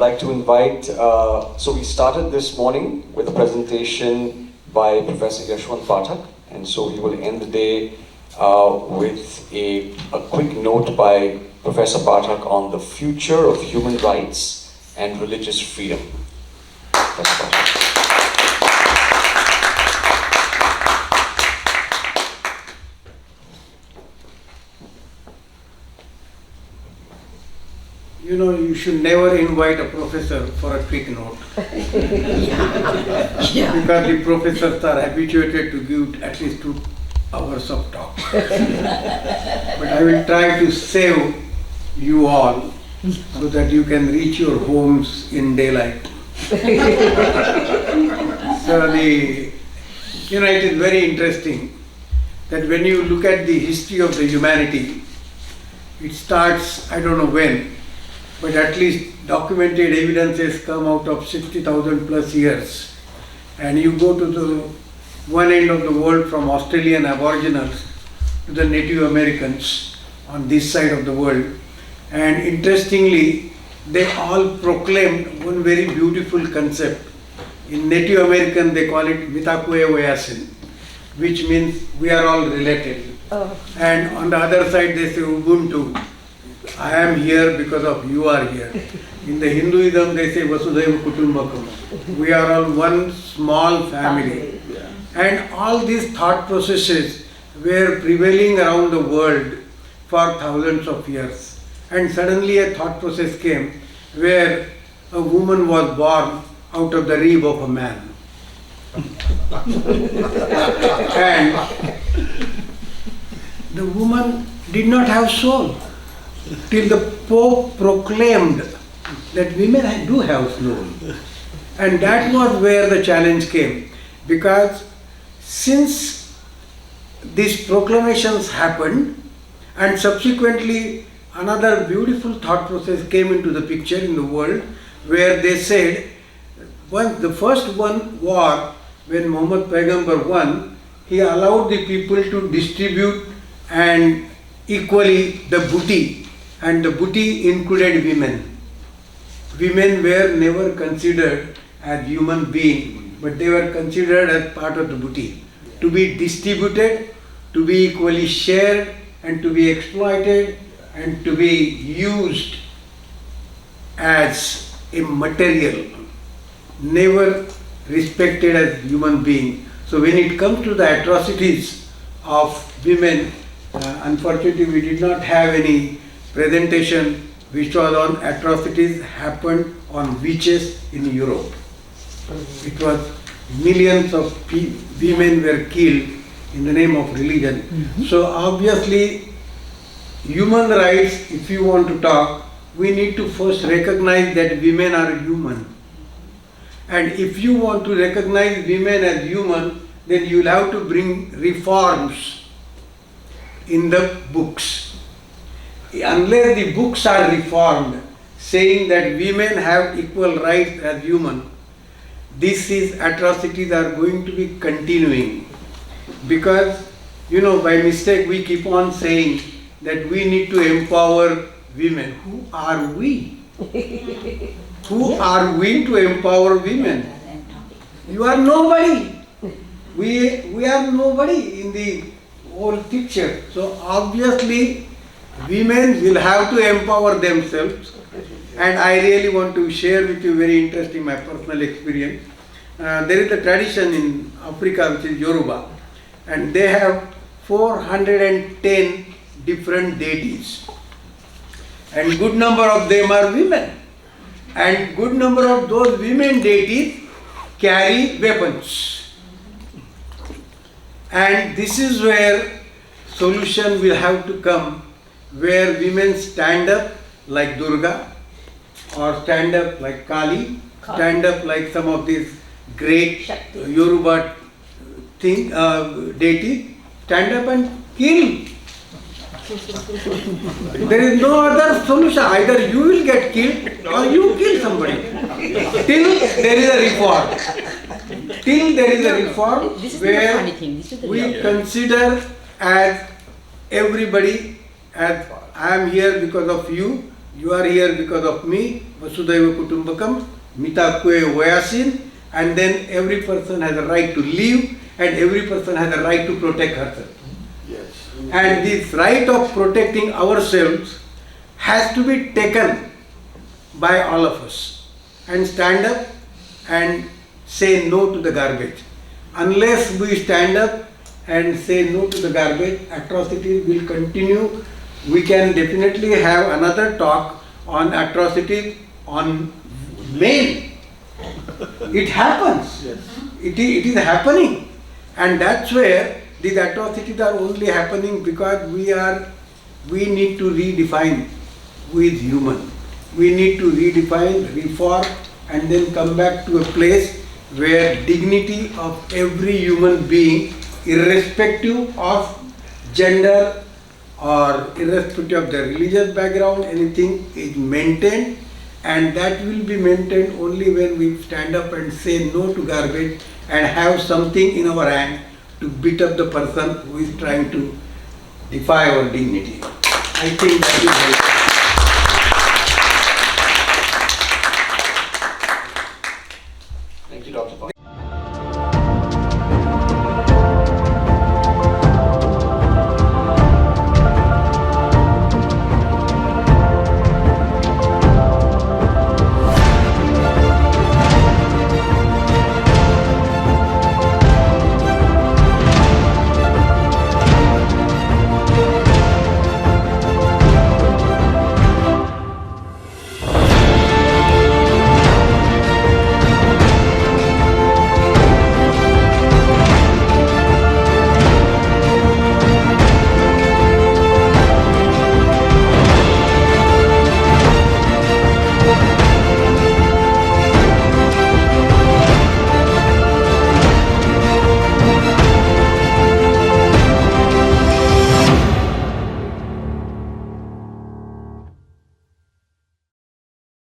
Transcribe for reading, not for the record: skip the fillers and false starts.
like to invite, so we started this morning with a presentation by Professor Yashwant Pathak, and so we will end the day with a quick note by Professor Pathak on the future of human rights and religious freedom. Professor Pathak. You know, you should never invite a professor for a quick note. Because the professors are habituated to give at least 2 hours of talk. But I will try to save you all so that you can reach your homes in daylight. So it is very interesting that when you look at the history of the humanity, it starts, I don't know when, but at least documented evidences come out of 60,000 plus years. And you go to the one end of the world from Australian Aboriginals to the Native Americans on this side of the world. And interestingly, they all proclaimed one very beautiful concept. In Native American, they call it Mitakwe Oyasin, which means we are all related. Oh. And on the other side, they say Ubuntu. I am here because of you are here. In the Hinduism, they say Vasudhaiva Kutumbakam. We are all one small family. And all these thought processes were prevailing around the world for thousands of years. And suddenly a thought process came where a woman was born out of the rib of a man. And the woman did not have soul till the Pope proclaimed that women do have soul. And that was where the challenge came, because since these proclamations happened and subsequently another beautiful thought process came into the picture in the world, where they said the first one war, when Muhammad Paighambar won, he allowed the people to distribute and equally the booty, and the booty included women. Women were never considered as human beings, but they were considered as part of the booty, to be distributed, to be equally shared, and to be exploited, and to be used as a material, never respected as human being. So when it comes to the atrocities of women, unfortunately we did not have any presentation which was on atrocities happened on witches in Europe. It was millions of women were killed in the name of religion. Mm-hmm. So obviously human rights, if you want to talk, we need to first recognize that women are human. And if you want to recognize women as human, then you will have to bring reforms in the books. Unless the books are reformed, saying that women have equal rights as human, these atrocities are going to be continuing. Because, by mistake we keep on saying that we need to empower women. Who are we? Who are we to empower women? You are nobody. We are nobody in the whole picture. So obviously women will have to empower themselves. And I really want to share with you very interesting my personal experience. There is a tradition in Africa which is Yoruba, and they have 410 different deities. And good number of them are women. And good number of those women deities carry weapons. And this is where solution will have to come, where women stand up like Durga, or stand up like Kali, stand up like some of these great Yoruba deities, stand up and kill. There is no other solution. Either you will get killed or you kill somebody. Till there is a reform. Till there is a reform where we consider as everybody as I am here because of you, You are here because of me, Vasudhaiva Kutumbakam, Mita Kue Vayasin, and then every person has a right to live and every person has a right to protect herself. Yes. And this right of protecting ourselves has to be taken by all of us and stand up and say no to the garbage. Unless we stand up and say no to the garbage, atrocities will continue. We can definitely have another talk on atrocities on men. It happens. Yes. It is happening. And that's where these atrocities are only happening because we need to redefine who is human. We need to redefine, reform, and then come back to a place where dignity of every human being, irrespective of gender or irrespective of their religious background, anything is maintained, and that will be maintained only when we stand up and say no to garbage and have something in our hand to beat up the person who is trying to defy our dignity. I think that is